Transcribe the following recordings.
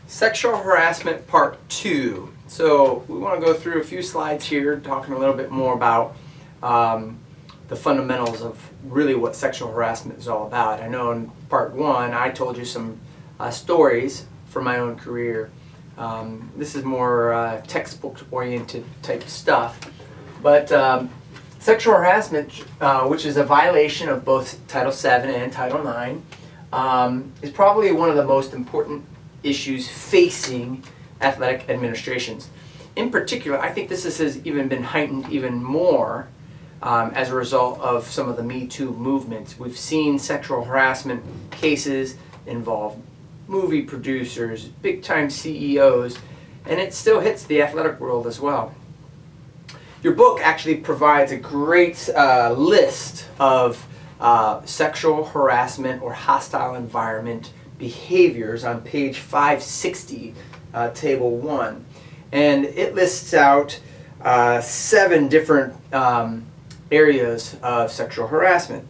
Sexual harassment part 2. So we want to go through a few slides here talking a little bit more about the fundamentals of really what sexual harassment is all about. I know in part 1 I told you some stories from my own career. This is more textbook oriented type stuff. But sexual harassment, which is a violation of both Title VII and Title IX, is probably one of the most important issues facing athletic administrations. In particular, I think this has even been heightened even more as a result of some of the Me Too movements. We've seen sexual harassment cases involve movie producers, big-time CEOs, and it still hits the athletic world as well. Your book actually provides a great list of sexual harassment or hostile environment behaviors on page 560, table 1. And it lists out 7 different areas of sexual harassment.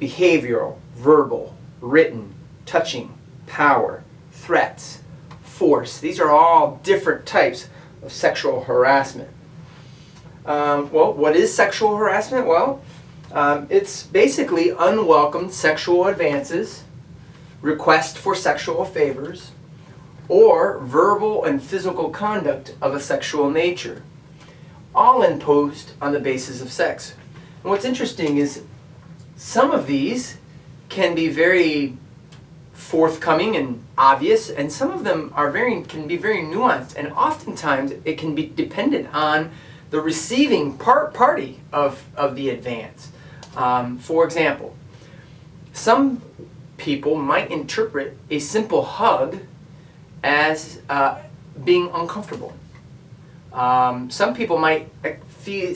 Behavioral, verbal, written, touching, power, threats, force. These are all different types of sexual harassment. Well, what is sexual harassment? Well, it's basically unwelcome sexual advances, request for sexual favors, or verbal and physical conduct of a sexual nature, all imposed on the basis of sex. And what's interesting is some of these can be very forthcoming and obvious, and some of them can be very nuanced, and oftentimes it can be dependent on the receiving party of the advance. For example, some people might interpret a simple hug as being uncomfortable. Some people might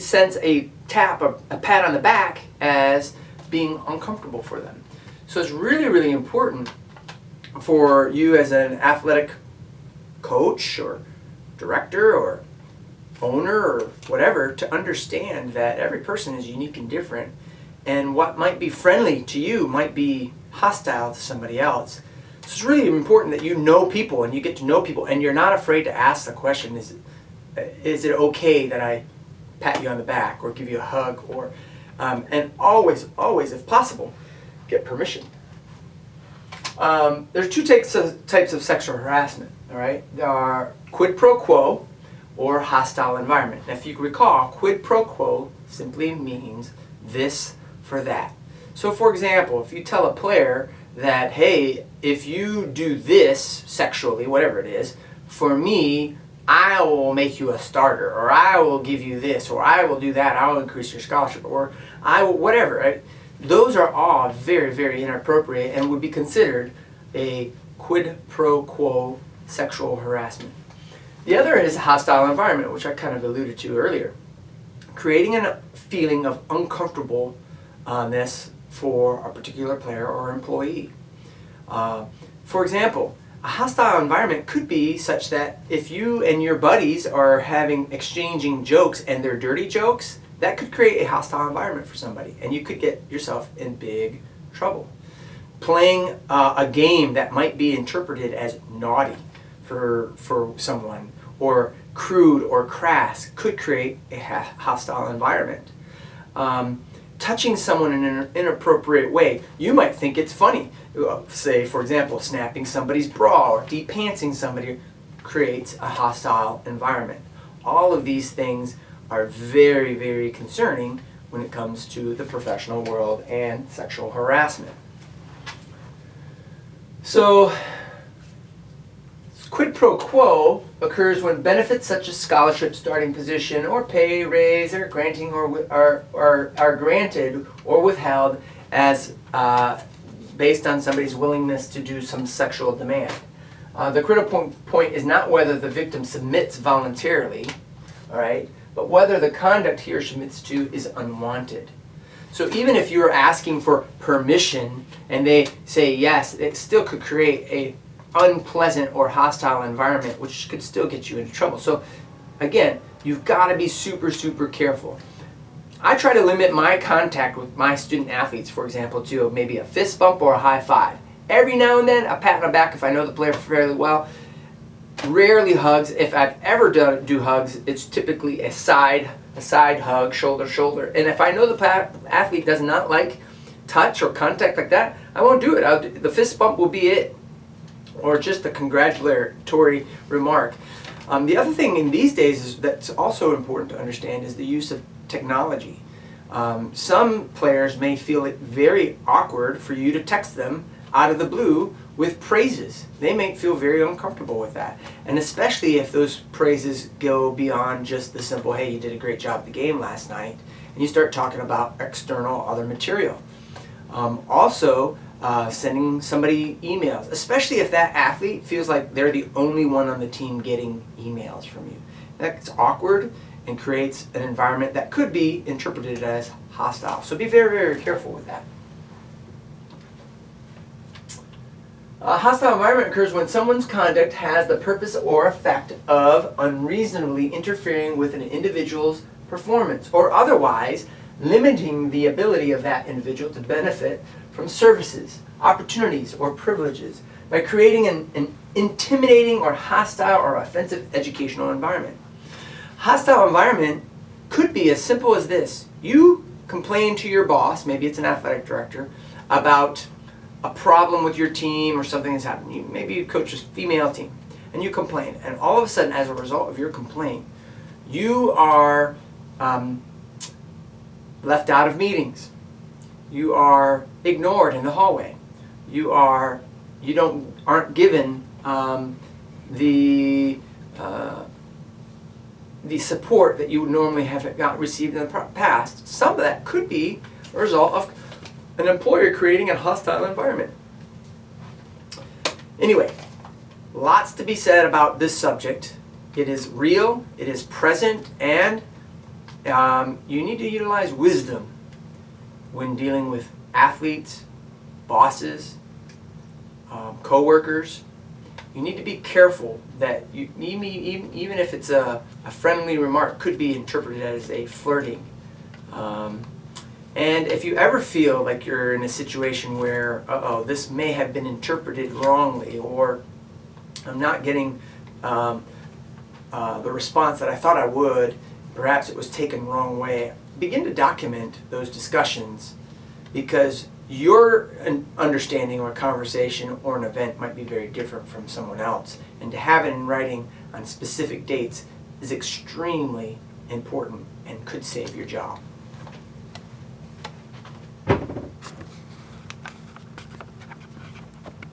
sense a tap, a pat on the back as being uncomfortable for them. So it's really, really important for you as an athletic coach or director or owner or whatever to understand that every person is unique and different, and what might be friendly to you might be hostile to somebody else. So it's really important that you know people and you get to know people and you're not afraid to ask the question, is it okay that I pat you on the back or give you a hug, or and always if possible get permission. There's 2 types of sexual harassment. All right, there are quid pro quo or hostile environment. Now, if you recall, quid pro quo simply means this for that. So for example, if you tell a player that, hey, if you do this sexually, whatever it is, for me, I will make you a starter, or I will give you this, or I will do that, I will increase your scholarship, or I will whatever, right? Those are all very, very inappropriate and would be considered a quid pro quo sexual harassment. The other is a hostile environment, which I kind of alluded to earlier. Creating a feeling of uncomfortableness for a particular player or employee. For example, a hostile environment could be such that if you and your buddies are exchanging jokes and they're dirty jokes, that could create a hostile environment for somebody, and you could get yourself in big trouble. Playing a game that might be interpreted as naughty for someone, or crude or crass, could create a hostile environment. Touching someone in an inappropriate way, you might think it's funny. Say, for example, snapping somebody's bra or de-pantsing somebody creates a hostile environment. All of these things are very, very concerning when it comes to the professional world and sexual harassment. So, quid pro quo occurs when benefits such as scholarship, starting position, or pay raise are granting are granted or withheld as based on somebody's willingness to do some sexual demand. The critical point is not whether the victim submits voluntarily, all right, but whether the conduct he or she submits to is unwanted. So even if you're asking for permission and they say yes, it still could create a unpleasant or hostile environment, which could still get you into trouble. So again, you've got to be super, super careful. I try to limit my contact with my student athletes, for example, to maybe a fist bump or a high five. Every now and then, a pat on the back if I know the player fairly well. Rarely hugs. If I've ever do hugs, it's typically a side hug, shoulder to shoulder. And if I know the athlete does not like touch or contact like that, I won't do it. The fist bump will be it, or just a congratulatory remark. The other thing in these days that's also important to understand is the use of technology. Some players may feel it very awkward for you to text them out of the blue with praises. They may feel very uncomfortable with that. And especially if those praises go beyond just the simple, hey, you did a great job at the game last night, and you start talking about external other material. Also, sending somebody emails, especially if that athlete feels like they're the only one on the team getting emails from you. That's awkward and creates an environment that could be interpreted as hostile. So be very, very careful with that. A hostile environment occurs when someone's conduct has the purpose or effect of unreasonably interfering with an individual's performance or otherwise limiting the ability of that individual to benefit from services, opportunities, or privileges by creating an intimidating or hostile or offensive educational environment. Hostile environment could be as simple as this. You complain to your boss, maybe it's an athletic director, about a problem with your team or something that's happened. Maybe you coach a female team and you complain, and all of a sudden as a result of your complaint you are left out of meetings, you are ignored in the hallway, aren't given the support that you would normally have received in the past. Some of that could be a result of an employer creating a hostile environment. Anyway, lots to be said about this subject. It is real, it is present, and you need to utilize wisdom when dealing with athletes, bosses, co-workers. You need to be careful that even if it's a friendly remark, could be interpreted as a flirting. And if you ever feel like you're in a situation where, this may have been interpreted wrongly, or I'm not getting the response that I thought I would, perhaps it was taken the wrong way, begin to document those discussions, because your understanding or conversation or an event might be very different from someone else. And to have it in writing on specific dates is extremely important and could save your job.